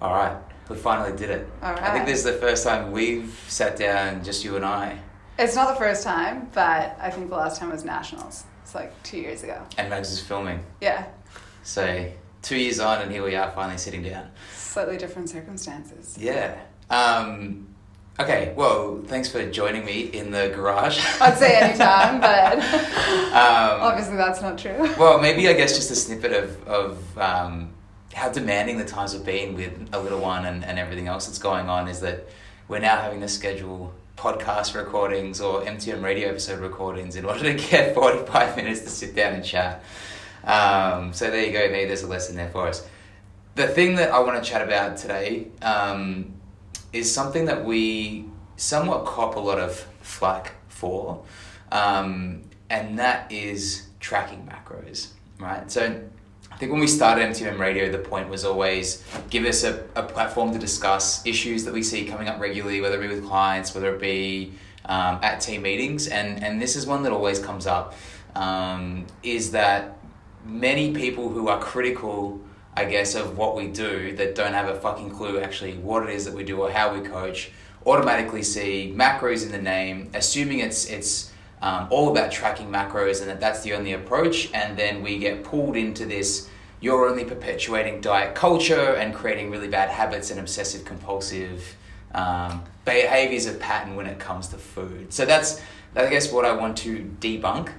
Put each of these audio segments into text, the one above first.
All right, we finally did it. All right. I think this is the first time we've sat down, just you and I. It's not the first time, but I think the last time was Nationals. It's like 2 years ago. And Mags is filming. Yeah. So 2 years on, and here we are finally sitting down. Slightly different circumstances. Yeah. Okay, well, thanks for joining me in the garage. I'd say anytime, but obviously that's not true. Well, maybe I guess just a snippet of how demanding the times have been with a little one and everything else that's going on is that we're now having to schedule podcast recordings or MTM Radio episode recordings in order to get 45 minutes to sit down and chat. So there you go, maybe there's a lesson there for us. The thing that I want to chat about today is something that we somewhat cop a lot of flack for, and that is tracking macros, right? So I think when we started MTMM Radio, the point was always give us a platform to discuss issues that we see coming up regularly, whether it be with clients, whether it be at team meetings. And this is one that always comes up, is that many people who are critical, I guess, of what we do that don't have a fucking clue actually what it is that we do or how we coach automatically see macros in the name, assuming it's all about tracking macros and that's the only approach, and then we get pulled into this you're only perpetuating diet culture and creating really bad habits and obsessive compulsive behaviors of pattern when it comes to food. So that's I guess what I want to debunk,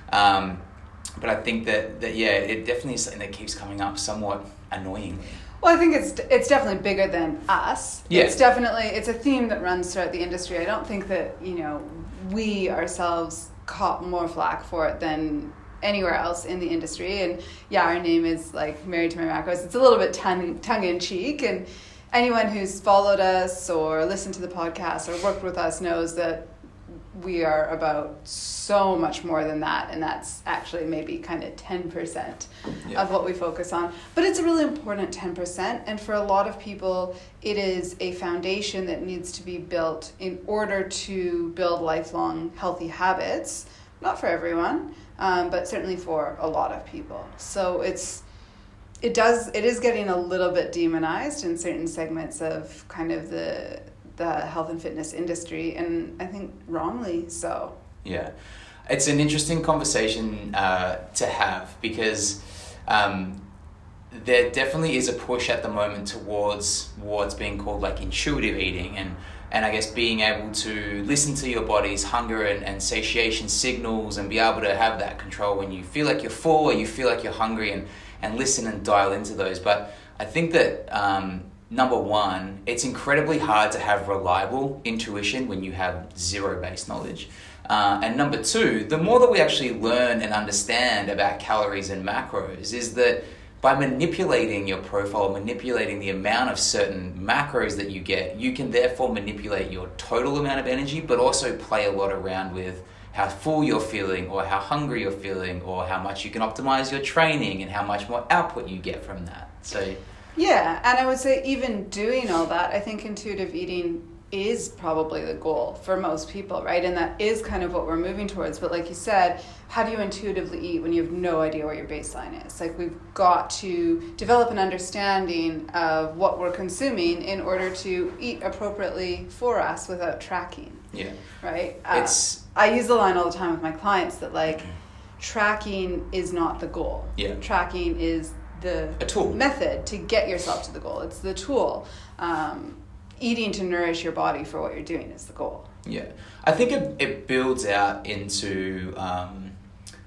but I think that yeah, it definitely is something that keeps coming up somewhat annoyingly. Well, I think it's definitely bigger than us. Yeah. It's a theme that runs throughout the industry. I don't think that, we ourselves caught more flack for it than anywhere else in the industry. And yeah, our name is like Married to My Macros. It's a little bit tongue in cheek, and anyone who's followed us or listened to the podcast or worked with us knows that we are about so much more than that, and that's actually maybe kind of 10% of what we focus on. But it's a really important 10%, and for a lot of people, it is a foundation that needs to be built in order to build lifelong healthy habits. Not for everyone, but certainly for a lot of people. So it is getting a little bit demonized in certain segments of kind of the health and fitness industry, and I think wrongly so. Yeah, it's an interesting conversation to have because there definitely is a push at the moment towards what's being called like intuitive eating and I guess being able to listen to your body's hunger and satiation signals and be able to have that control when you feel like you're full or you feel like you're hungry and listen and dial into those. But I think that number one, it's incredibly hard to have reliable intuition when you have zero base knowledge. And number two, the more that we actually learn and understand about calories and macros is that by manipulating your profile, manipulating the amount of certain macros that you get, you can therefore manipulate your total amount of energy, but also play a lot around with how full you're feeling or how hungry you're feeling or how much you can optimize your training and how much more output you get from that. So yeah, and I would say even doing all that, I think intuitive eating is probably the goal for most people, right? And that is kind of what we're moving towards. But like you said, how do you intuitively eat when you have no idea what your baseline is? Like, we've got to develop an understanding of what we're consuming in order to eat appropriately for us without tracking. Yeah. Right? I use the line all the time with my clients that like tracking is not the goal. Yeah. Tracking is a tool method to get yourself to the goal. It's the tool. Eating to nourish your body for what you're doing is the goal. Yeah, I think it builds out into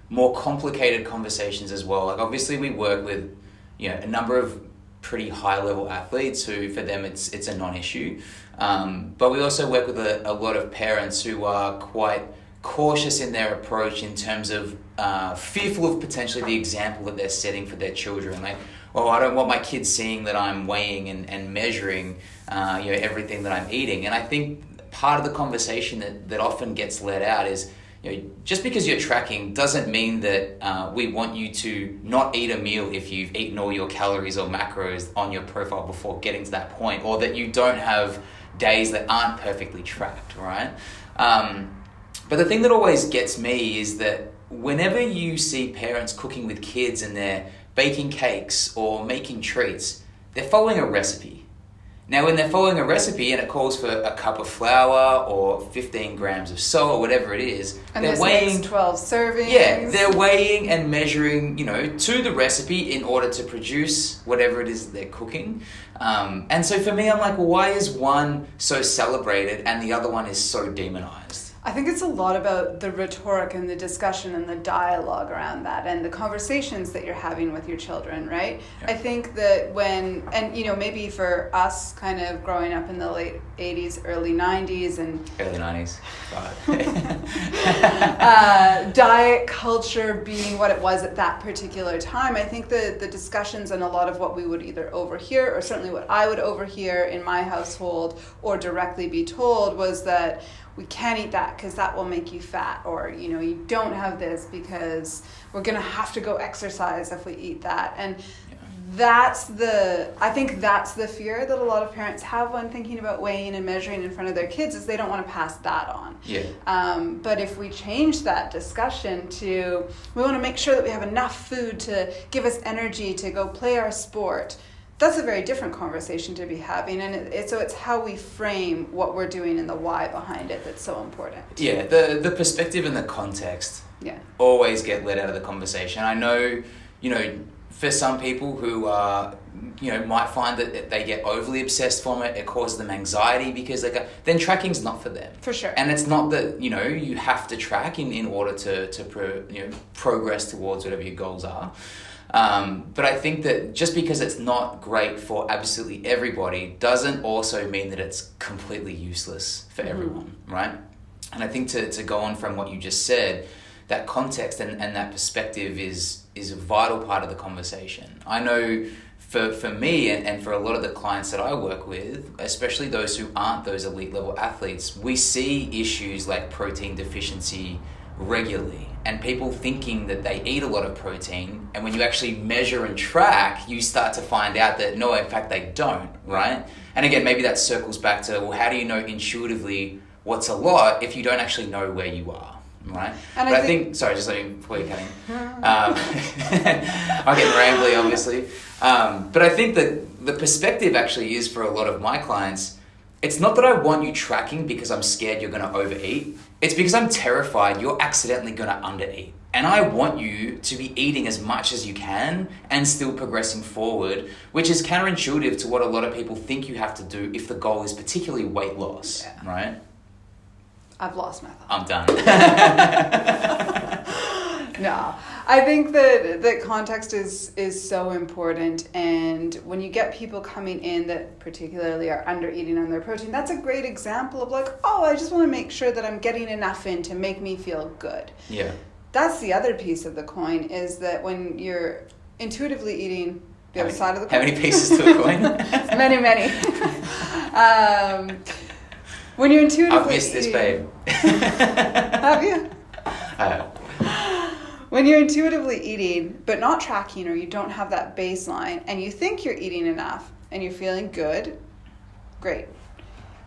more complicated conversations as well. Like obviously we work with a number of pretty high level athletes who for them it's a non-issue, but we also work with a lot of parents who are quite cautious in their approach in terms of fearful of potentially the example that they're setting for their children. Like, well, I don't want my kids seeing that I'm weighing and measuring everything that I'm eating. And I think part of the conversation that often gets let out is, just because you're tracking doesn't mean that we want you to not eat a meal if you've eaten all your calories or macros on your profile before getting to that point, or that you don't have days that aren't perfectly tracked, right? But the thing that always gets me is that whenever you see parents cooking with kids and they're baking cakes or making treats, they're following a recipe. Now, when they're following a recipe and it calls for a cup of flour or 15 grams of salt or whatever it is, and they're weighing 12 servings. Yeah, they're weighing and measuring, to the recipe in order to produce whatever it is that they're cooking. And so for me, I'm like, well, why is one so celebrated and the other one is so demonized? I think it's a lot about the rhetoric and the discussion and the dialogue around that and the conversations that you're having with your children, right? Yeah. I think that maybe for us kind of growing up in the late 80s, early 90s and... Early 90s. Diet culture being what it was at that particular time, I think the discussions and a lot of what we would either overhear or certainly what I would overhear in my household or directly be told was that we can't eat that because that will make you fat, or you don't have this because we're gonna have to go exercise if we eat that. And I think that's the fear that a lot of parents have when thinking about weighing and measuring in front of their kids, is they don't want to pass that on. Yeah. But if we change that discussion to, we want to make sure that we have enough food to give us energy to go play our sport, that's a very different conversation to be having, and it's how we frame what we're doing and the why behind it that's so important. Yeah, the perspective and the context always get let out of the conversation. I know, for some people who are, might find that they get overly obsessed from it, it causes them anxiety because then tracking's not for them. For sure. And it's not that, you have to track in order to progress towards whatever your goals are. But I think that just because it's not great for absolutely everybody doesn't also mean that it's completely useless for everyone, right? And I think to go on from what you just said, that context and that perspective is a vital part of the conversation. I know for me and for a lot of the clients that I work with, especially those who aren't those elite level athletes, we see issues like protein deficiency regularly, and people thinking that they eat a lot of protein, and when you actually measure and track, you start to find out that no, in fact they don't, right? And again, maybe that circles back to, well, how do you know intuitively what's a lot if you don't actually know where you are, right? And but I think sorry, just before you're cutting, I'm getting rambly, obviously, but I think that the perspective actually is, for a lot of my clients, it's not that I want you tracking because I'm scared you're going to overeat. It's because I'm terrified you're accidentally going to undereat. And I want you to be eating as much as you can and still progressing forward, which is counterintuitive to what a lot of people think you have to do if the goal is particularly weight loss, right? I've lost my thought. I'm done. No, I think that context is so important, and when you get people coming in that particularly are under eating on their protein, that's a great example of like, oh, I just want to make sure that I'm getting enough in to make me feel good. Yeah. That's the other piece of the coin, is that when you're intuitively eating the other side of the coin. How many pieces to a coin? Many. When you're intuitively I've missed this, babe. Have you? I have. When you're intuitively eating, but not tracking, or you don't have that baseline, and you think you're eating enough, and you're feeling good, great.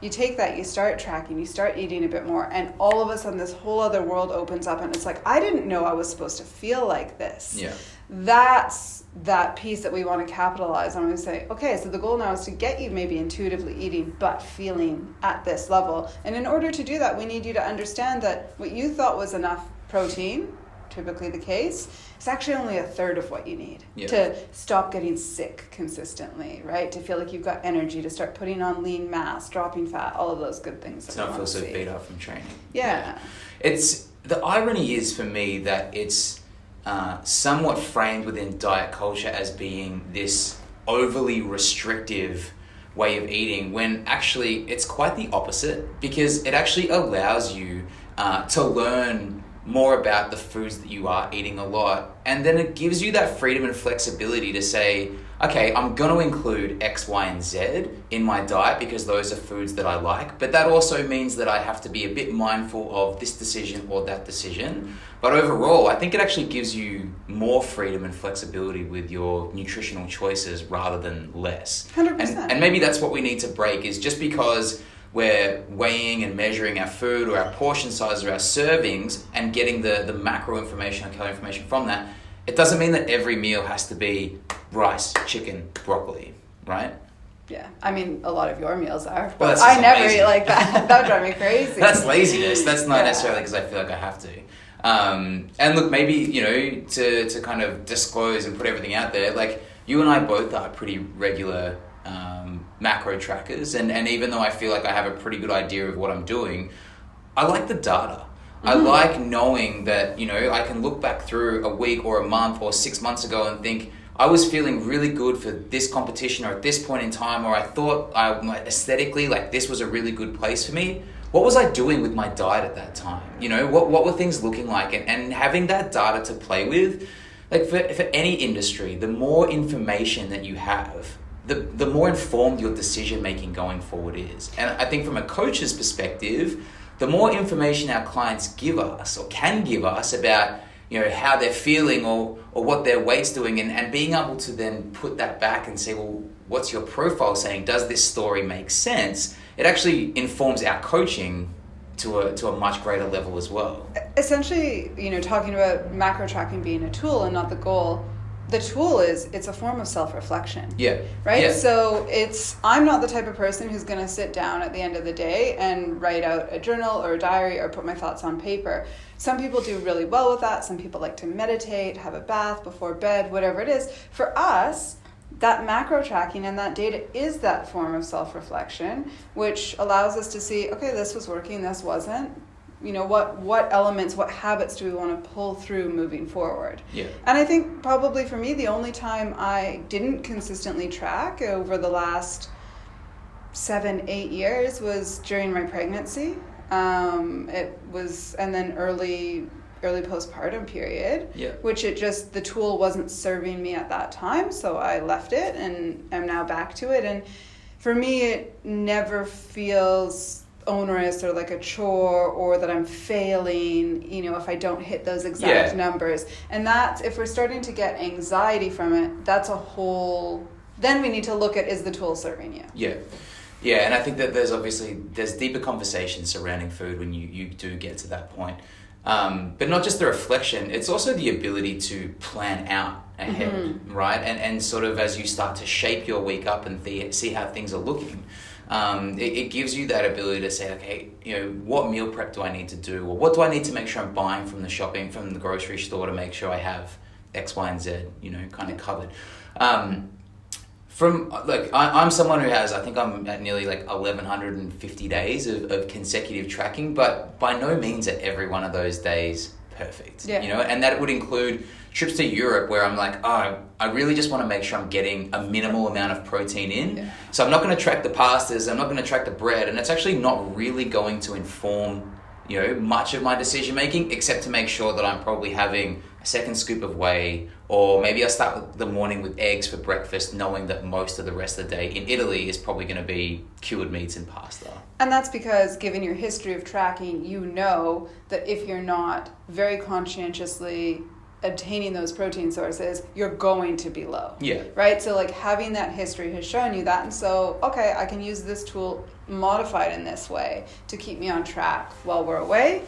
You take that, you start tracking, you start eating a bit more, and all of a sudden this whole other world opens up, and it's like, I didn't know I was supposed to feel like this. Yeah. That's that piece that we want to capitalize on. We say, okay, so the goal now is to get you maybe intuitively eating, but feeling at this level. And in order to do that, we need you to understand that what you thought was enough protein, typically the case, it's actually only a third of what you need to stop getting sick consistently, right? To feel like you've got energy, to start putting on lean mass, dropping fat, all of those good things. To not feel so beat up from training. Yeah. It's, the irony is for me that it's somewhat framed within diet culture as being this overly restrictive way of eating, when actually it's quite the opposite, because it actually allows you to learn more about the foods that you are eating a lot, and then it gives you that freedom and flexibility to say, okay, I'm going to include X, Y, and Z in my diet because those are foods that I like, but that also means that I have to be a bit mindful of this decision or that decision. But overall, I think it actually gives you more freedom and flexibility with your nutritional choices rather than less. 100%. And maybe that's what we need to break, is just because we're weighing and measuring our food or our portion size or our servings and getting the macro information or calorie information from that, it doesn't mean that every meal has to be rice, chicken, broccoli, right? Yeah, I mean, a lot of your meals are, Well, but that's I just never amazing. eat like that. That would drive me crazy. That's laziness. That's not Yeah. necessarily because I feel like I have to. And look, maybe, you know, to kind of disclose and put everything out there, like, you and I both are pretty regular macro trackers, and even though I feel like I have a pretty good idea of what I'm doing, I like the data. I like knowing that, you know, I can look back through a week or a month or 6 months ago and think, I was feeling really good for this competition or at this point in time, or I thought aesthetically, like, this was a really good place for me. What was I doing with my diet at that time? You know, what were things looking like? And having that data to play with, like, for any industry, the more information that you have, the more informed your decision making going forward is. And I think from a coach's perspective, the more information our clients give us or can give us about, you know, how they're feeling or what their weight's doing, and being able to then put that back and say, well, what's your profile saying? Does this story make sense? It actually informs our coaching to a much greater level as well. Essentially, you know, talking about macro tracking being a tool and not the goal, the tool it's a form of self-reflection. Yeah. Right? Yeah. So I'm not the type of person who's going to sit down at the end of the day and write out a journal or a diary or put my thoughts on paper. Some people do really well with that. Some people like to meditate, have a bath before bed, whatever it is. For us, that macro tracking and that data is that form of self-reflection, which allows us to see, okay, this was working, this wasn't. You know, what elements, what habits do we want to pull through moving forward? Yeah. And I think probably for me, the only time I didn't consistently track over the last 7-8 years was during my pregnancy. It was, and then early postpartum period, which the tool wasn't serving me at that time. So I left it and am now back to it. And for me, it never feels onerous or like a chore or that I'm failing, you know, if I don't hit those exact numbers. And that's, if we're starting to get anxiety from it, that's a whole, then we need to look at, is the tool serving you? Yeah, and I think that there's deeper conversations surrounding food when you do get to that point. But not just the reflection, it's also the ability to plan out ahead, right? And sort of as you start to shape your week up and see how things are looking, it gives you that ability to say, okay, you know, what meal prep do I need to do? Or what do I need to make sure I'm buying from the grocery store to make sure I have X, Y, and Z, you know, kind of covered. I'm someone who has, I think I'm at nearly like 1,150 days of consecutive tracking, but by no means are every one of those days perfect. Yeah. You know, and that would include trips to Europe where I'm like, oh, I really just want to make sure I'm getting a minimal amount of protein in. Yeah. So I'm not going to track the pastas, I'm not going to track the bread, and it's actually not really going to inform, you know, much of my decision making, except to make sure that I'm probably having a second scoop of whey, or maybe I start the morning with eggs for breakfast, knowing that most of the rest of the day in Italy is probably going to be cured meats and pasta. And that's because, given your history of tracking, you know that if you're not very conscientiously obtaining those protein sources, you're going to be low. Yeah. Right? So like having that history has shown you that. And so, okay, I can use this tool modified in this way to keep me on track while we're away,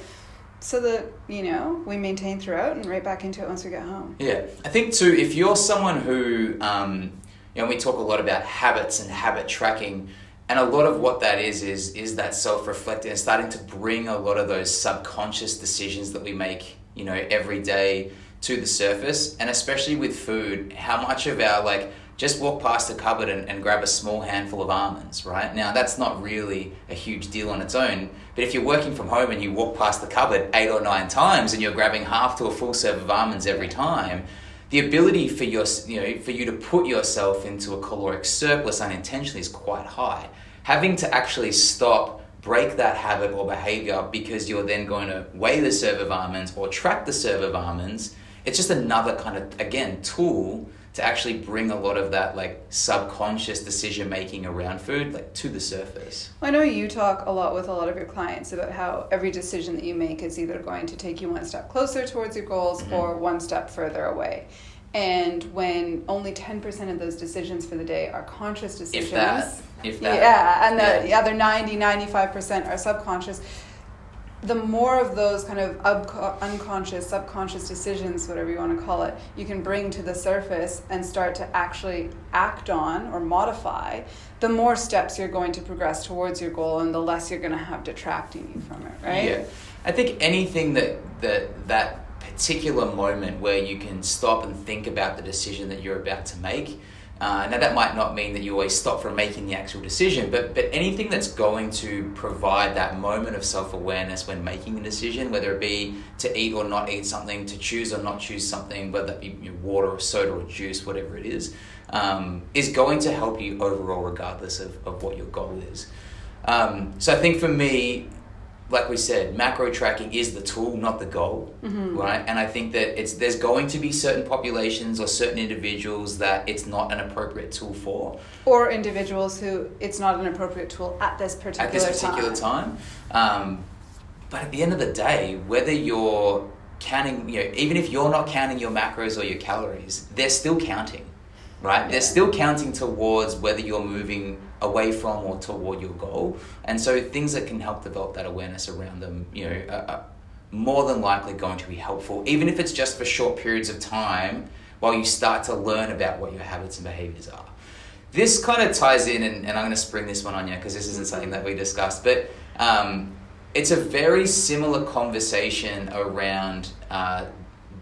so that, you know, we maintain throughout and right back into it once we get home. Yeah. I think too, if you're someone who, you know, we talk a lot about habits and habit tracking, and a lot of what that is that self-reflecting and starting to bring a lot of those subconscious decisions that we make, you know, every day to the surface. And especially with food, how much of our, like, just walk past the cupboard and grab a small handful of almonds, right? Now, that's not really a huge deal on its own, but if you're working from home and you walk past the cupboard 8 or 9 times and you're grabbing half to a full serve of almonds every time, the ability for you to put yourself into a caloric surplus unintentionally is quite high. Having to actually stop, break that habit or behavior because you're then going to weigh the serve of almonds or track the serve of almonds, it's just another kind of, again, tool to actually bring a lot of that, like, subconscious decision making around food, like, to the surface. I know you talk a lot with a lot of your clients about how every decision that you make is either going to take you one step closer towards your goals or one step further away. And when only 10% of those decisions for the day are conscious decisions, if that. Yeah, and the other 95% are subconscious, the more of those kind of unconscious, subconscious decisions, whatever you want to call it, you can bring to the surface and start to actually act on or modify, the more steps you're going to progress towards your goal and the less you're going to have detracting you from it, right? Yeah. I think anything that particular moment where you can stop and think about the decision that you're about to make. Now that might not mean that you always stop from making the actual decision, but anything that's going to provide that moment of self-awareness when making a decision, whether it be to eat or not eat something, to choose or not choose something, whether that be water or soda or juice, whatever it is going to help you overall regardless of what your goal is. So I think for me, like we said, macro tracking is the tool, not the goal, right? And I think that there's going to be certain populations or certain individuals that it's not an appropriate tool for. Or individuals who it's not an appropriate tool at this particular time. But at the end of the day, whether you're counting, even if you're not counting your macros or your calories, they're still counting, right? Yeah. They're still counting towards whether you're moving away from or toward your goal. And so things that can help develop that awareness around them, are more than likely going to be helpful, even if it's just for short periods of time while you start to learn about what your habits and behaviors are. This kind of ties in, and I'm going to spring this one on you because this isn't something that we discussed, but it's a very similar conversation around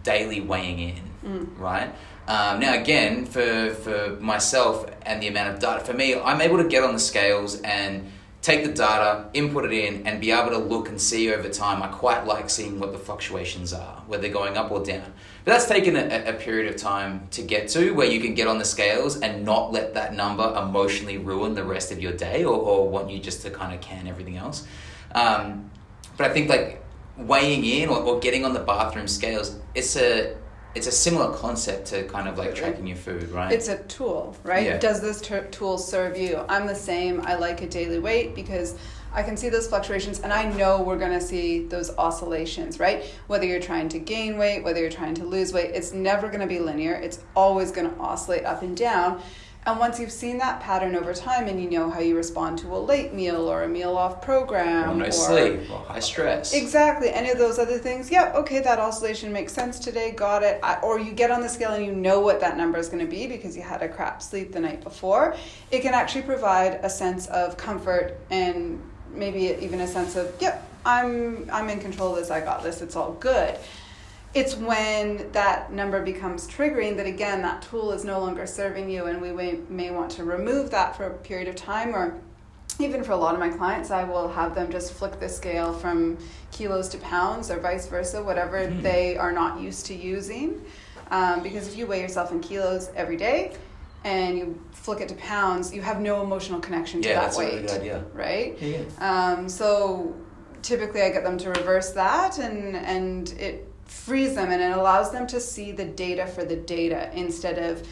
daily weighing in, right? Now again, for myself and the amount of data, for me, I'm able to get on the scales and take the data, input it in, and be able to look and see over time. I quite like seeing what the fluctuations are, whether they're going up or down. But that's taken a period of time to get to, where you can get on the scales and not let that number emotionally ruin the rest of your day or want you just to kind of can everything else. But I think like weighing in or getting on the bathroom scales, it's a similar concept to kind of like tracking your food, right? It's a tool, right? Yeah. Does this tool serve you? I'm the same. I like a daily weight because I can see those fluctuations and I know we're going to see those oscillations, right? Whether you're trying to gain weight, whether you're trying to lose weight, it's never going to be linear. It's always going to oscillate up and down. And once you've seen that pattern over time and you know how you respond to a late meal or a meal off program. Or no sleep or high stress. Exactly. Any of those other things. Yep. Okay. That oscillation makes sense today. Got it. Or you get on the scale and you know what that number is going to be because you had a crap sleep the night before. It can actually provide a sense of comfort and maybe even a sense of, yep, I'm in control of this. I got this. It's all good. It's when that number becomes triggering that, again, that tool is no longer serving you and we may want to remove that for a period of time. Or even for a lot of my clients, I will have them just flick the scale from kilos to pounds or vice versa, whatever they are not used to using. Because if you weigh yourself in kilos every day and you flick it to pounds, you have no emotional connection to that weight. Yeah, that's a really good idea. Right? Yeah. So typically I get them to reverse that and it frees them and it allows them to see the data for the data instead of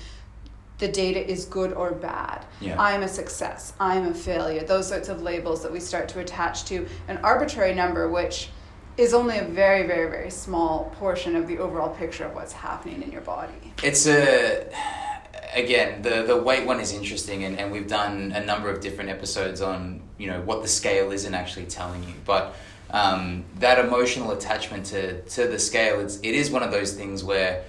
the data is good or bad. Yeah. I'm a success. I'm a failure. Those sorts of labels that we start to attach to an arbitrary number, which is only a very, very, very small portion of the overall picture of what's happening in your body. It's again, the weight one is interesting and we've done a number of different episodes on, what the scale isn't actually telling you. But that emotional attachment to the scale, it is one of those things where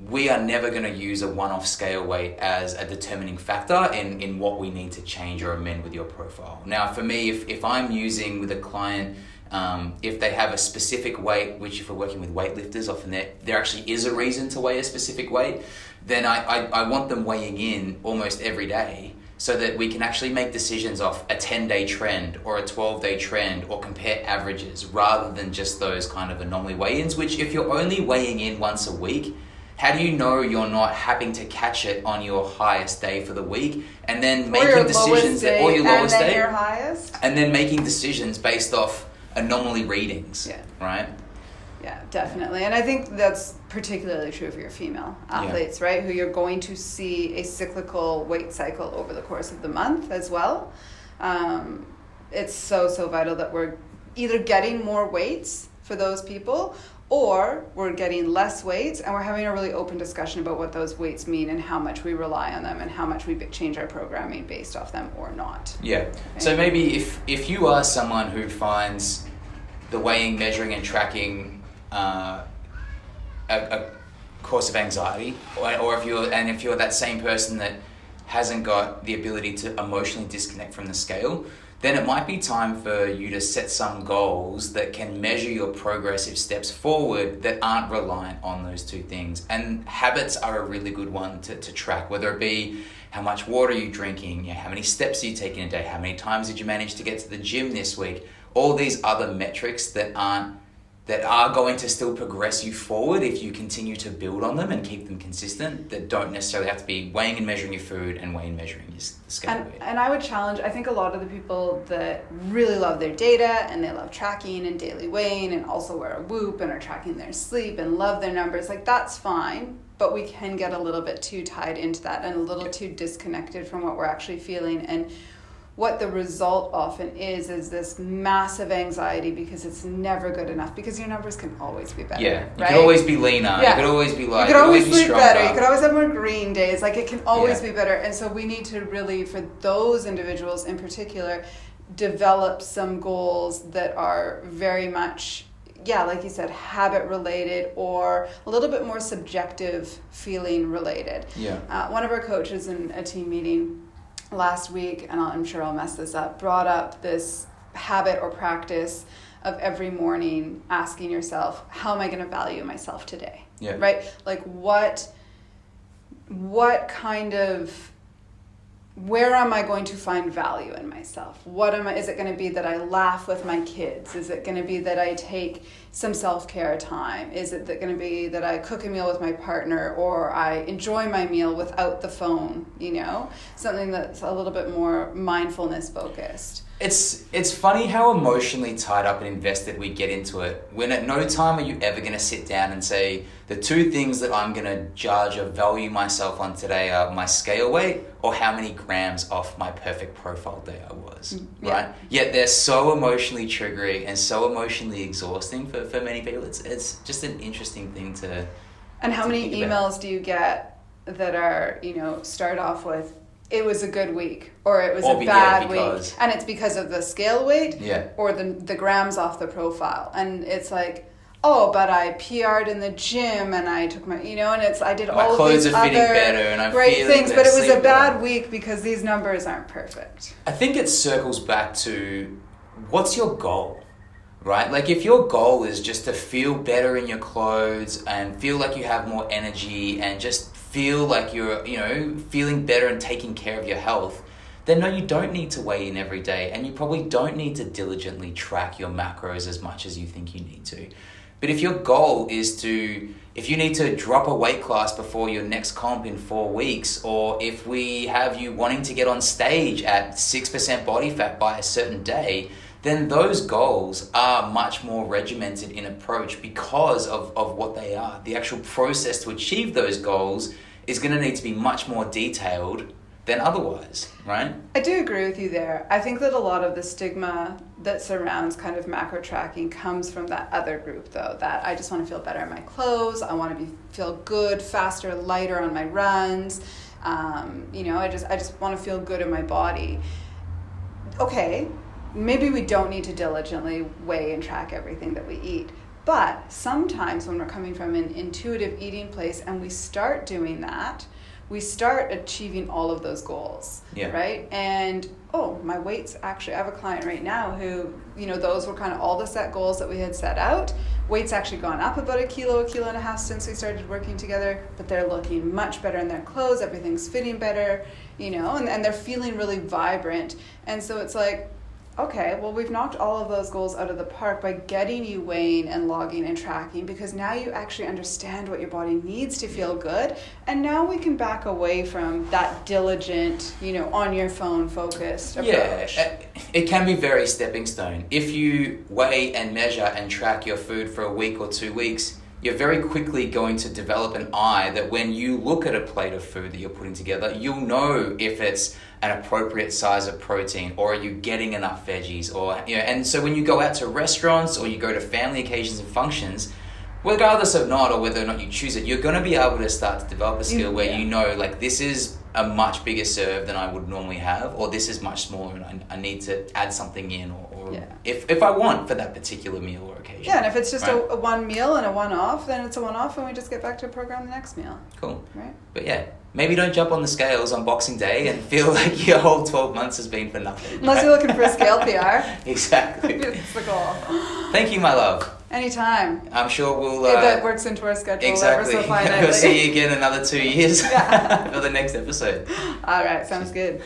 we are never going to use a one-off scale weight as a determining factor in what we need to change or amend with your profile. Now, for me, if I'm using with a client, if they have a specific weight, which if we're working with weightlifters, often there actually is a reason to weigh a specific weight, then I want them weighing in almost every day so that we can actually make decisions off a 10-day trend or a 12-day trend or compare averages rather than just those kind of anomaly weigh-ins, which if you're only weighing in once a week, how do you know you're not having to catch it on your highest day for the week and then making decisions or your lowest day your highest? And then making decisions based off anomaly readings, right? Yeah, definitely. And I think that's particularly true for your female athletes, right? Who you're going to see a cyclical weight cycle over the course of the month as well. It's so vital that we're either getting more weights for those people or we're getting less weights and we're having a really open discussion about what those weights mean and how much we rely on them and how much we change our programming based off them or not. Yeah. Okay. So maybe if you are someone who finds the weighing, measuring, and tracking a cause of anxiety, or if you're that same person that hasn't got the ability to emotionally disconnect from the scale, then it might be time for you to set some goals that can measure your progressive steps forward that aren't reliant on those two things. And habits are a really good one to track, whether it be how much water you're drinking, how many steps are you taking a day, how many times did you manage to get to the gym this week, all these other metrics that are going to still progress you forward if you continue to build on them and keep them consistent, that don't necessarily have to be weighing and measuring your food and weighing and measuring your scale weight. And I would challenge, I think a lot of the people that really love their data and they love tracking and daily weighing and also wear a Whoop and are tracking their sleep and love their numbers, like that's fine, but we can get a little bit too tied into that and a little too disconnected from what we're actually feeling. And what the result often is this massive anxiety because it's never good enough, because your numbers can always be better. Yeah, you right? could always be leaner, you could always be lighter, you could always be sleep stronger. better, you could always have more green days, like it can always be better. And so we need to really, for those individuals in particular, develop some goals that are very much, like you said, habit related or a little bit more subjective feeling related. One of our coaches in a team meeting last week, and I'm sure I'll mess this up, brought up this habit or practice of every morning asking yourself, how am I going to value myself today? Right? Like what kind of, where am I going to find value in myself? Is it going to be that I laugh with my kids? Is it going to be that I take some self-care time? Is it going to be that I cook a meal with my partner or I enjoy my meal without the phone, Something that's a little bit more mindfulness focused. It's funny how emotionally tied up and invested we get into it, when at no time are you ever going to sit down and say, the two things that I'm going to judge or value myself on today are my scale weight or how many grams off my perfect profile day I was, right? Yet they're so emotionally triggering and so emotionally exhausting for many people. It's just an interesting thing to. And how many emails do you get that are, start off with, it was a good week, or it was a bad week, and it's because of the scale weight, or the grams off the profile, and it's like, oh, but I PR'd in the gym and I took my, and I did all of these other great things, but it was a bad week because these numbers aren't perfect. I think it circles back to, what's your goal? Right? Like if your goal is just to feel better in your clothes and feel like you have more energy and just feel like you're, feeling better and taking care of your health, then no, you don't need to weigh in every day, and you probably don't need to diligently track your macros as much as you think you need to. But if your goal is if you need to drop a weight class before your next comp in 4 weeks, or if we have you wanting to get on stage at 6% body fat by a certain day, then those goals are much more regimented in approach because of what they are. The actual process to achieve those goals is going to need to be much more detailed than otherwise, right? I do agree with you there. I think that a lot of the stigma that surrounds kind of macro tracking comes from that other group, though, that I just want to feel better in my clothes, I want to feel good, faster, lighter on my runs, I just want to feel good in my body. Okay, maybe we don't need to diligently weigh and track everything that we eat, but sometimes when we're coming from an intuitive eating place and we start doing that, we start achieving all of those goals, right? And, my weight's actually, I have a client right now who, those were kind of all the set goals that we had set out. Weight's actually gone up about a kilo and a half since we started working together, but they're looking much better in their clothes, everything's fitting better, and they're feeling really vibrant. And so it's like, okay, well, we've knocked all of those goals out of the park by getting you weighing and logging and tracking, because now you actually understand what your body needs to feel good. And now we can back away from that diligent, on your phone focused approach. Yeah, it can be very stepping stone. If you weigh and measure and track your food for a week or 2 weeks, you're very quickly going to develop an eye that when you look at a plate of food that you're putting together, you'll know if it's an appropriate size of protein, or are you getting enough veggies, or and so when you go out to restaurants or you go to family occasions and functions, regardless of not or whether or not you choose it, you're going to be able to start to develop a skill where like, this is a much bigger serve than I would normally have, or this is much smaller and I need to add something in or if I want for that particular meal or occasion. Yeah, and if it's just right? a one meal and a one-off, then it's a one-off and we just get back to program the next meal. Cool. Right? But yeah, maybe don't jump on the scales on Boxing Day and feel like your whole 12 months has been for nothing. Unless you're looking for a scale PR. Exactly. That's the goal. Thank you, my love. Anytime. I'm sure we'll... if that works into our schedule. Exactly. Ever so finitely. We'll see you again in another 2 years Yeah. for the next episode. All right, sounds good.